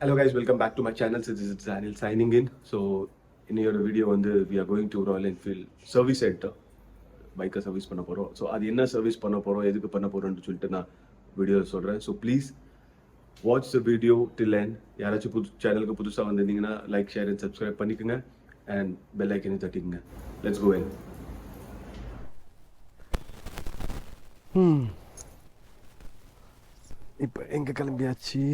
Hello guys, welcome back to my channel. So this is Daniel signing in. So in your video we are going to Royal Enfield service center. பைக்கை service பண்ண போகிறோம். So அது என்ன service பண்ண போகிறோம், எதுக்கு பண்ண போகிறோன்னு சொல்லிட்டு நான் வீடியோவில் சொல்கிறேன். So please watch the video till end. யாராச்சும் சேனலுக்கு புதுசாக வந்திருந்தீங்கன்னா லைக், ஷேர் அண்ட் சப்ஸ்கிரைப் பண்ணிக்கோங்க அண்ட் பெல் ஐக்கனையும் தட்டிக்கங்க. லெட்ஸ் கோ இன். இப்போ எங்கே கிளம்பியாச்சு?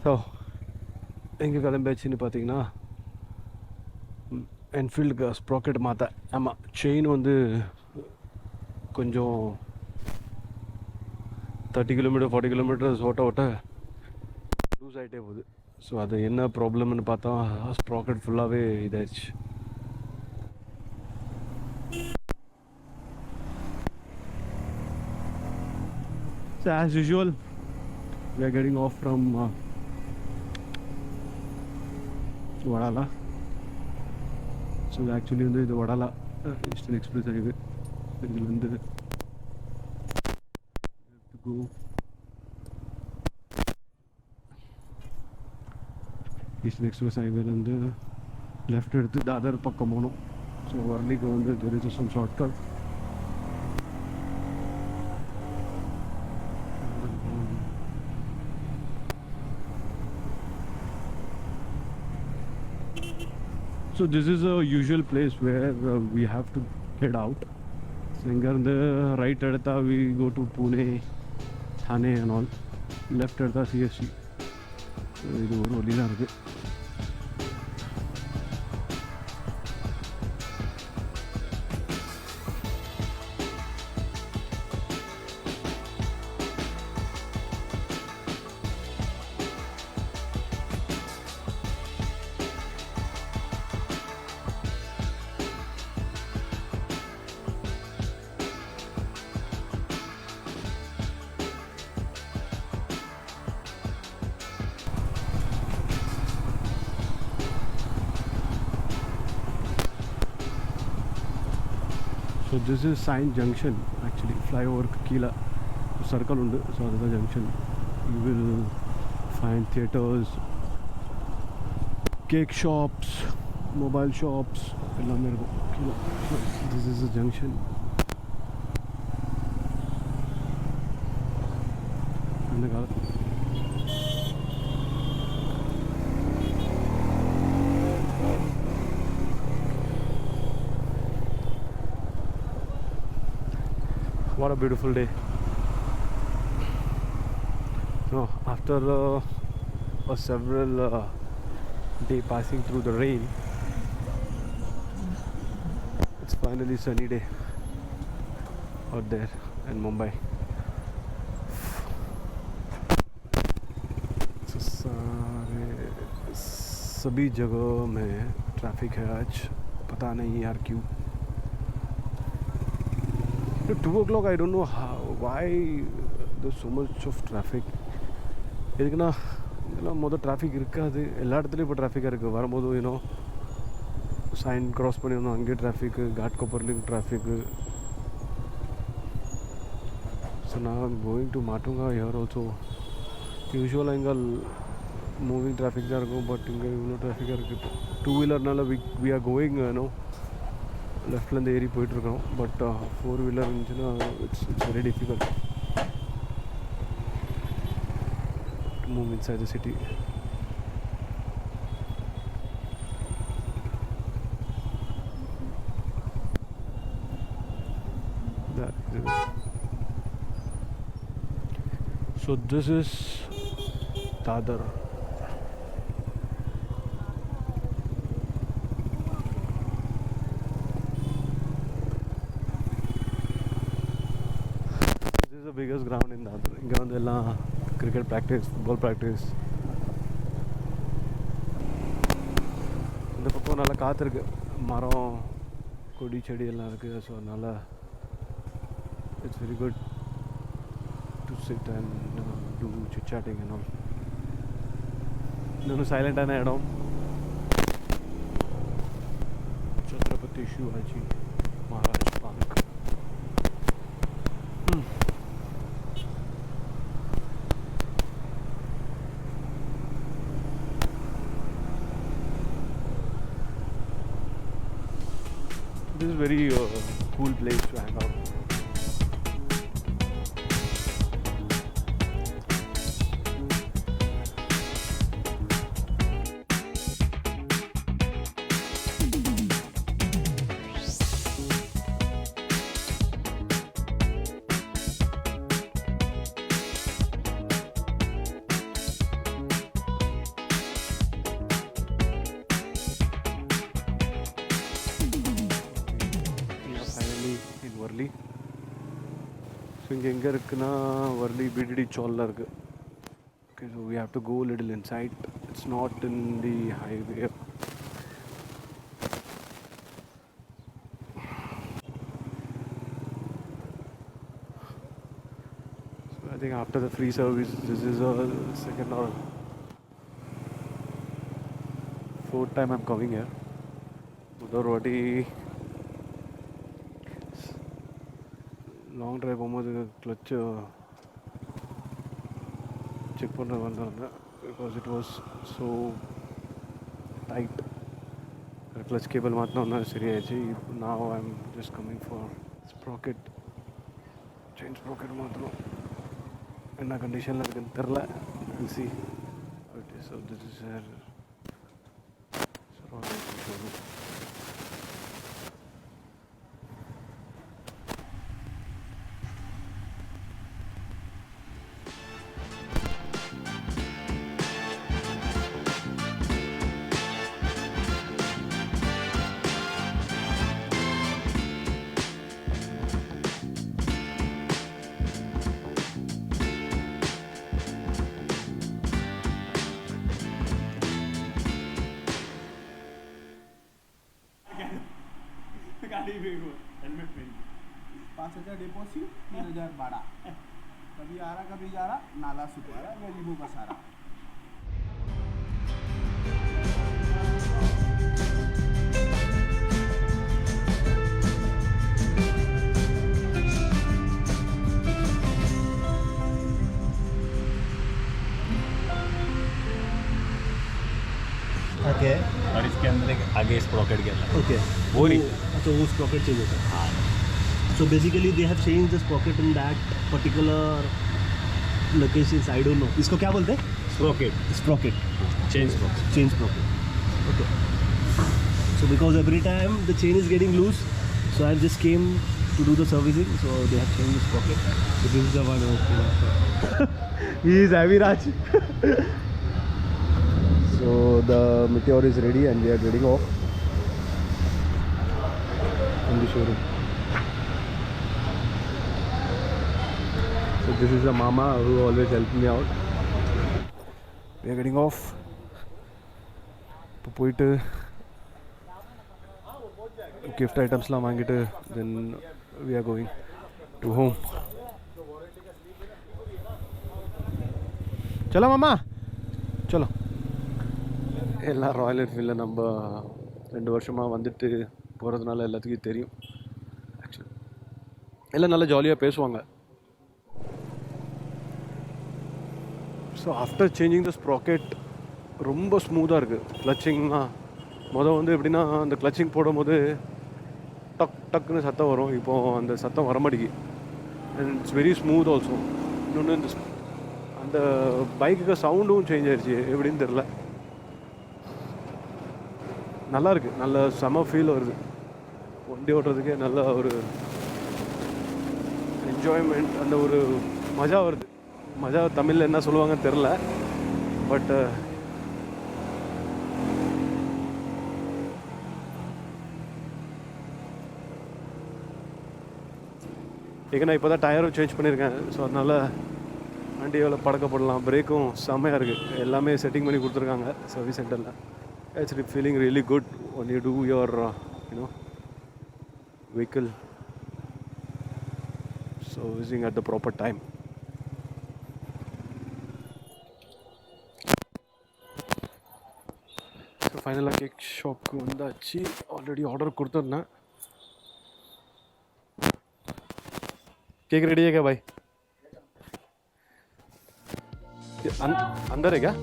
ஸோ எங்கே கிளம்பியாச்சுன்னு பார்த்தீங்கன்னா என்ஃபீல்டுக்கு ஸ்ப்ராக்கெட் மாற்ற. ஆமாம், செயின் வந்து கொஞ்சம் 30 கிலோமீட்டர் 40 கிலோமீட்டர்ஸ் ஓட்ட லூஸ் ஆகிட்டே போகுது. ஸோ அது என்ன ப்ராப்ளம்னு பார்த்தா ஸ்ப்ராக்கெட் ஃபுல்லாகவே இதாகிடுச்சு. So as usual, we are getting off from Worli. So actually வந்து இது Worli Eastern Express highway. இதில் வந்து go Eastern Express highway வந்து லெஃப்ட் எடுத்து தாதர் பக்கம் போகணும். ஸோ வர்லிக்கு வந்து there is some shortcut. So this is a usual place where we have to head out. So in the right edta we go to Pune, Thane and all. Left edta CST. So idu Worli la irukku. So this is Science Junction, actually flyover Kila circle undu. So that's the junction. You will find theaters, cake shops, mobile shops. This is the junction. What a beautiful day. No, after a several day passing through the rain, it's finally sunny day out there in Mumbai. So सभी जगह में traffic है आज, पता नहीं यार क्यों. 2 o'clock, I don't know why there's so much of traffic. இதுக்குன்னா இதெல்லாம் மொதல் டிராஃபிக் இருக்காது, எல்லா இடத்துலையும் இப்போ ட்ராஃபிக்காக இருக்குது. வரும்போது சைன் க்ராஸ் பண்ணி வந்தோம், அங்கேயும் டிராஃபிக்கு, घाटकोपरலையும் டிராஃபிக்கு. ஸோ நான் going to Matunga here also. யூஸ்வலாக இங்கே மூவிங் டிராஃபிக் தான் இருக்கும், பட் இங்கே இவ்வளோ டிராஃபிக்காக இருக்குது. 2 வீலர்னால வி ஆர் கோயிங் லெஃப்ட்லேருந்து ஏறி போயிட்டுருக்கோம். பட் 4 வீலர் இருந்துச்சுன்னா it's very difficult to move inside the city. So this is Dadar. biggest ground in Dadar. இங்கே வந்து எல்லாம் கிரிக்கெட் ப்ராக்டிஸ், ஃபுட்பால் ப்ராக்டிஸ். இந்த பக்கம் நல்லா காற்று இருக்குது, மரம் கொடி செடி எல்லாம் இருக்குது. ஸோ அதனால் it's very good to sit and to sit chatting and all. இன்னொன்று சைலண்டான இடம் Chhatrapati Shivaji Maharaj park. is very cool place to hang out. Worli. So இங்கே எங்கே இருக்குன்னா Worli BDD சோலில் இருக்கு. Okay, so we have to go a little inside. It's not in the highway. So I think after the free service, this is a second or fourth time I'm coming here. உதர் வாட்டி long drive போகும்போது clutch check பண்ண வந்தேன் because it was so tight clutch cable மாற்றினோன்னா சரியாயிடுச்சு. now I'm just coming for sprocket, chain sprocket மாற்றணும். என்ன கண்டிஷனில் இருக்குன்னு தெரில. we'll see. Okay, so this is her showroom. Helmet पहन 5,000 डिपॉजिट 3,000 भाड़ा. कभी आ रहा कभी जा रहा. नाला सुपारा गरीबों का सारा. ओके. और इसके अंदर एक आगे स्प्रॉकेट गया ओके. वो नहीं. तो वो स्प्रॉकेट चेंज होता है. हाँ. So basically they have changed the sprocket in that particular locations. I don't know. इसको क्या बोलते हैं? Sprocket. Sprocket. Chain Sprocket. Chain sprocket. Okay. So because every time the chain is getting loose, so I just came to do the servicing. So they have changed the sprocket. So this is the one. He is Aviraj. So the Meteor is ready and we are getting off in the showroom. So this is the mama who always helped me out. We are getting off. இப்போ போயிட்டு gift items-லாம் வாங்கிட்டு then we are going to home. चलो मामा चलो. எல்லாம் Royal என்ஃபீல்டில் நம்ம 2 வருஷமாக வந்துட்டு போகிறதுனால எல்லாத்துக்கும் தெரியும். ஆக்சுவலி எல்லாம் நல்லா ஜாலியாக பேசுவாங்க. So after changing the sprocket ரொம்ப ஸ்மூத்தாக இருக்குது. கிளச்சிங்னா வந்து எப்படின்னா அந்த கிளச்சிங் போடும்போது டக் டக்குன்னு சத்தம் வரும். இப்போது அந்த சத்தம் வரமாட்டேங்கி. And it's very smooth also. இன்னொன்று இந்த அந்த பைக்குக்கு சவுண்டும் சேஞ்ச் ஆயிடுச்சு எப்படின்னு தெரில. நல்லா இருக்குது. நல்ல செம ஃபீல் வருது. வண்டி ஓட்டுறதுக்கே நல்ல ஒரு என்ஜாய்மெண்ட், அந்த ஒரு மஜா வருது. மஜா தமிழில் என்ன சொல்லுவாங்கன்னு தெரில. பட் நான் இப்போ தான் டயரும் சேஞ்ச் பண்ணியிருக்கேன். ஸோ அதனால் வண்டி எவ்வளோ பழக்கப்படலாம். பிரேக்கும் செம்மையாக இருக்குது. எல்லாமே செட்டிங் பண்ணி கொடுத்துருக்காங்க சர்வீஸ் சென்டரில். Actually feeling really good when you do your vehicle servicing at the proper time. So finally cake shop ku vandachi. Already order kodutana. Cake ready hai kya bhai? अंदर है क्या?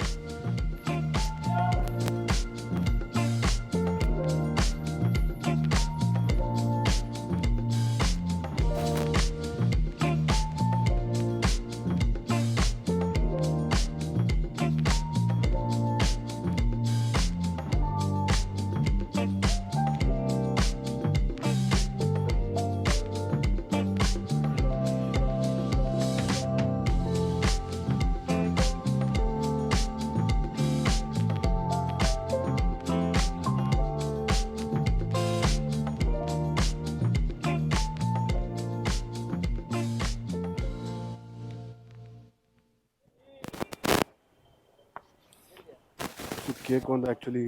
கேக் வந்து actually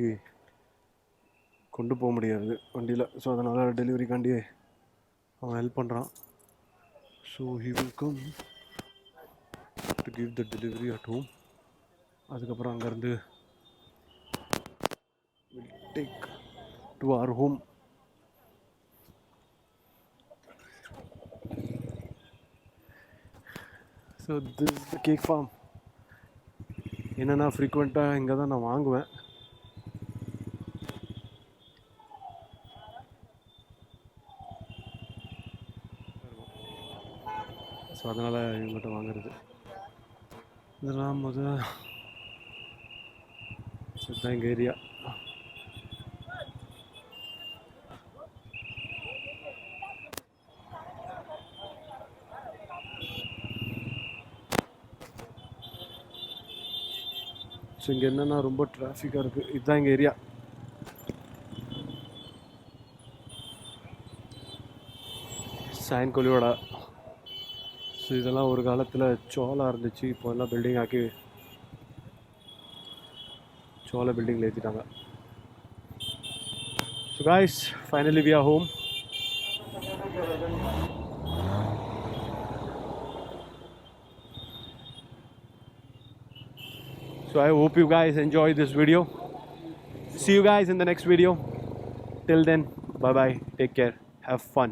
கொண்டு போக முடியாது வண்டியில். So அதனால் டெலிவரிக்காண்டி அவன் ஹெல்ப் பண்ணுறான். So he will come to give the delivery at home. அதுக்கப்புறம் அங்கேருந்து will take to our home. So this the cake farm. என்னென்னா ஃப்ரீக்வெண்ட்டாக இங்கே தான் நான் வாங்குவேன். ஸோ அதனால் இவங்ககிட்ட வாங்குறது. இதெல்லாம் இதுதான் எங்கள் ஏரியா. ஸோ இங்கே என்னென்னா ரொம்ப டிராஃபிக்காக இருக்குது. இதுதான் எங்கள் ஏரியா. சாயன் கொலியோட. ஸோ இதெல்லாம் ஒரு காலத்தில் சோளா இருந்துச்சு. இப்போ எல்லாம் பில்டிங் ஆக்கி சோளா பில்டிங்கில் ஏற்றிட்டாங்க. So guys, finally we are home. So I hope you guys enjoy this video. See you guys in the next video. Till then, bye bye. Take care. Have fun.